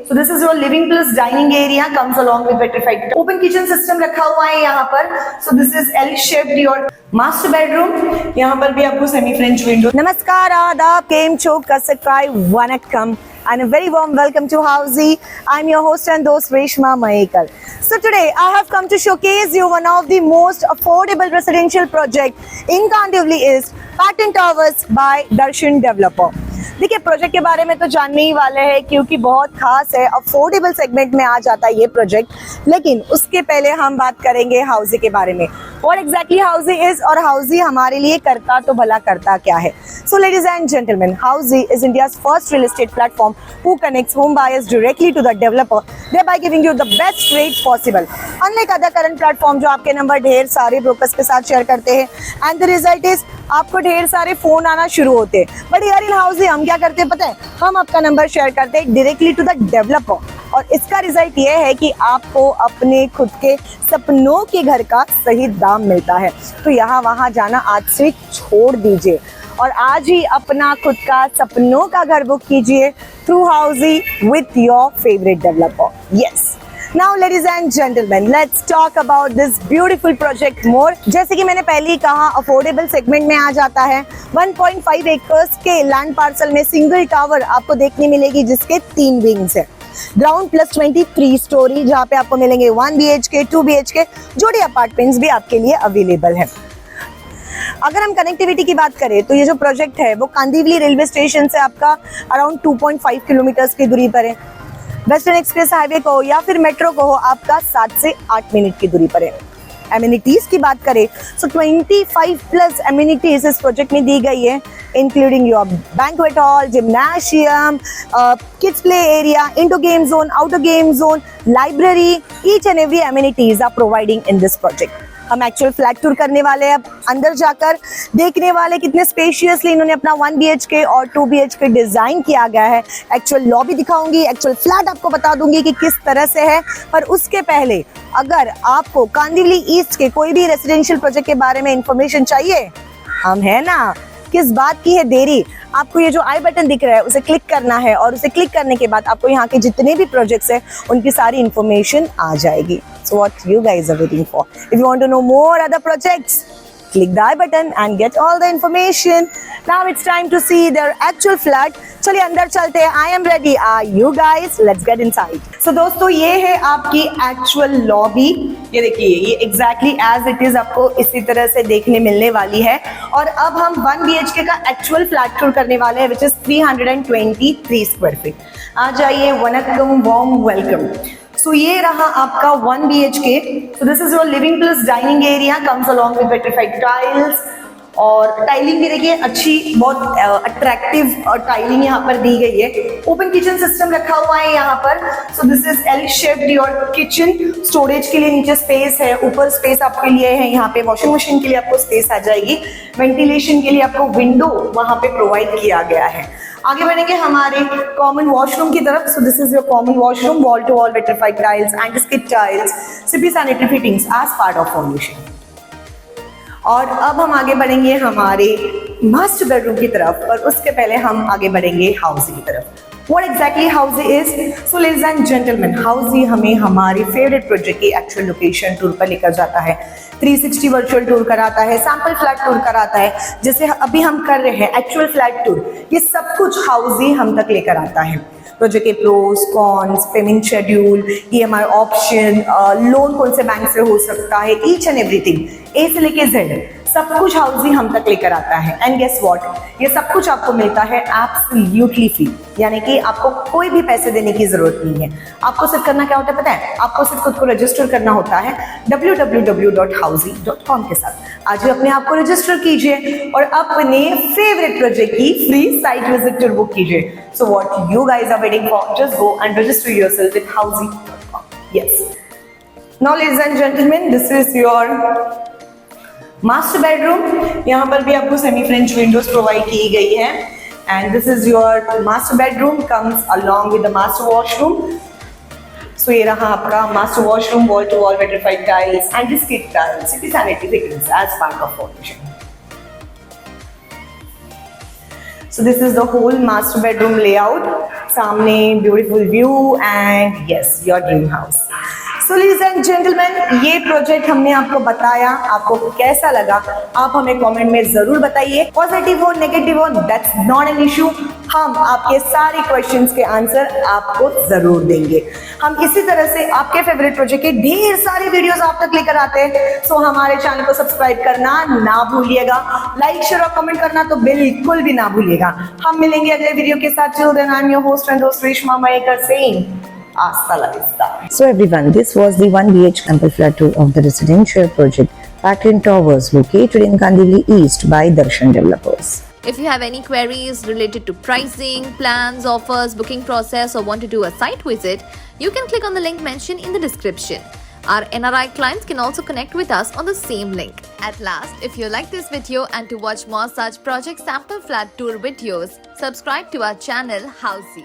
So this is your living plus dining area comes along with vitrified open kitchen system रखा हुआ है यहाँ पर. So this is L shaped your master bedroom. यहाँ पर भी आपको semi French window. नमस्कार, आदाब, केम छो, कसकाई, Vanakkam, and a very warm welcome to Housey. I'm your host and host Reshma Mahekar. So today I have come to showcase you one of the most affordable residential project in Kandivali East, Pattern Towers by Darshan Developer. देखिए, project के बारे में तो जानने ही वाले हैं क्योंकि बहुत खास है, अफोर्डेबल सेगमेंट में आ जाता है ये प्रोजेक्ट. लेकिन उसके पहले हम बात करेंगे हाउसी के बारे में. What exactly Housey is और Housey हमारे लिए करता तो भला करता क्या है. So ladies and gentlemen, Housey is India's first real estate platform who connects home buyers directly to the developer, thereby giving you the best rate possible. Unlike other current platform जो आपके नंबर ढेर सारे brokers के साथ share करते हैं, and the result is आपको ढेर सारे फोन आना शुरू होते हैं. बट यार इन Housey हम क्या करते हैं पता है, हम आपका नंबर शेयर करते हैं डायरेक्टली टू द डेवलपर, और इसका रिजल्ट ये है कि आपको अपने खुद के सपनों के घर का सही दाम मिलता है. तो यहाँ वहाँ जाना आज से छोड़ दीजिए और आज ही अपना खुद का सपनों का घर बुक कीजिए through Housey with your favourite developer. Yes, now ladies and gentleman, let's talk about this beautiful project more. जैसे कि मैंने पहले ही कहा, अफोर्डेबल सेगमेंट में आ जाता है. 1.5 एकर्स के लैंड पार्सल में सिंगल टावर आपको देखने मिलेगी जिसके 3 विंग्स है. ग्राउंड प्लस 23 स्टोरी जहाँ पे आपको मिलेंगे 1 BHK, 2 BHK, जोड़ी अपार्टमेंट्स भी आपके लिए अवेलेबल है. अगर हम कनेक्टिविटी की बात करें तो ये जो प्रोजेक्ट है वो कांदिवली रेलवे स्टेशन से आपका अराउंड 2.5 किलोमीटर्स की दूरी पर है. वेस्टर्न एक्सप्रेस हाईवे को या फिर मेट्रो को हो आपका 7 से 8 मिनट की दूरी पर है. एमिनिटीज की बात करें तो 25 प्लस एमिनिटीज इस प्रोजेक्ट में दी गई है, including your banquet hall, gymnasium, kids play area, indoor game zone, outdoor game zone, library. Each and every amenities are providing in this project. हम एक्चुअल फ्लैट टूर करने वाले हैं. अब अंदर जाकर देखने वाले कितने स्पेशियसली इन्होंने अपना 1 BHK और 2 BHK डिजाइन किया गया है. एक्चुअल लॉबी दिखाऊंगी, एक्चुअल फ्लैट आपको बता दूंगी कि किस तरह से है. पर उसके पहले अगर आपको कांदिवली ईस्ट के कोई भी रेसिडेंशियल प्रोजेक्ट के बारे में इंफॉर्मेशन चाहिए, हम है ना. किस बात की है देरी, आपको ये जो आई बटन दिख रहा है उसे क्लिक करना है और उसे क्लिक करने के बाद आपको यहाँ के जितने भी प्रोजेक्ट्स हैं उनकी सारी इंफॉर्मेशन आ जाएगी. So what you guys are waiting for? If you want to know more other projects, click the I button and get all the information. Now it's time to see their actual flat. चलिए अंदर चलते हैं. I am ready. Are you guys? Let's get inside. So दोस्तों, ये है आपकी actual lobby. ये देखिए, ये एग्जैक्टली एज इट इज आपको इसी तरह से देखने मिलने वाली है. और अब हम 1 BHK का एक्चुअल फ्लैट टूर करने वाले हैं, विच इज 323 स्क्वायर फीट. आ जाइए, वनक्कम, वार्म वेलकम. सो ये रहा आपका 1 BHK. So this is your living plus dining area, comes along with vitrified tiles. और टाइलिंग भी देखिए अच्छी, बहुत अट्रैक्टिव टाइलिंग यहाँ पर दी गई है. ओपन किचन सिस्टम रखा हुआ है यहाँ पर. सो this is L shaped your kitchen. Storage के लिए नीचे स्पेस है, ऊपर स्पेस आपके लिए है. यहाँ पे वॉशिंग मशीन के लिए आपको स्पेस आ जाएगी. वेंटिलेशन के लिए आपको विंडो वहाँ पे प्रोवाइड किया गया है. आगे बढ़ेंगे हमारे कॉमन वॉशरूम की तरफ. So this is your common washroom, wall to wall vitrified tiles, anti skid tiles, CP sanitary fittings as part of furnishing. और अब हम आगे बढ़ेंगे हमारे मास्टर बेडरूम की तरफ, और उसके पहले हम आगे बढ़ेंगे Housey की तरफ. What exactly Housey is? So ladies and gentlemen, Housey हमें हमारी फेवरेट प्रोजेक्ट की एक्चुअल लोकेशन टूर पर लेकर जाता है. 360 वर्चुअल टूर कराता है, सैंपल फ्लैट टूर कराता है, जैसे अभी हम कर रहे हैं एक्चुअल फ्लैट टूर. ये सब कुछ Housey हम तक लेकर आता है. प्रोजेक्ट के pros, cons, payment schedule, EMI option, loan कौन से बैंक से हो सकता है, ईच एंड एवरीथिंग A से लेके Z सब कुछ Housey हम तक लेकर आता है. एंड गेस व्हाट, ये सब कुछ आपको मिलता है एब्सोल्युटली फ्री, यानी कि आपको कोई भी पैसे देने की जरूरत नहीं है. आपको सिर्फ करना क्या होता है पता है, आपको सिर्फ खुद को रजिस्टर करना होता है www.housey.com के साथ. आज ही अपने आप को रजिस्टर कीजिए और अपने फेवरेट प्रोजेक्ट की free site visit tour book कीजिए. So what you guys are waiting for, just go and register yourself with housey.com. Yes, now ladies and gentleman, this is your master bedroom. यहाँ पर भी आपको semi French Windows provide की गई है. And this is your master bedroom, comes along with the master washroom. So ये रहा आपका master washroom, wall to wall vitrified tiles, anti skid tiles, CP sanitary fittings as part of furnishing. So this is the whole master bedroom layout. सामने beautiful view and yes, your dream house. So ladies and gentlemen, ये project हमने आपको बताया, आपको कैसा लगा आप हमें कमेंट में जरूर बताइए. पॉजिटिव हो नेगेटिव हो, दैट्स नॉट एन इशू. हम आपके सारे क्वेश्चंस के आंसर आपको जरूर देंगे. हम इसी तरह से आपके फेवरेट प्रोजेक्ट के ढेर सारे वीडियोस आप तक लेकर आते हैं. सो हमारे चैनल को सब्सक्राइब करना ना भूलिएगा, लाइक शेयर और कमेंट करना तो बिल्कुल भी ना भूलिएगा. हम मिलेंगे अगले वीडियो के साथ. Till then I am your host and host Reshma Mayekar saying hasta la vista. So everyone, this was the 1 BH sample flat tour of the residential project Pattern Towers located in Kandivali East by Darshan Developers. If you have any queries related to pricing, plans, offers, booking process, or want to do a site visit, you can click on the link mentioned in the description. Our NRI clients can also connect with us on the same link. At last, if you like this video and to watch more such project sample flat tour videos, subscribe to our channel Housey.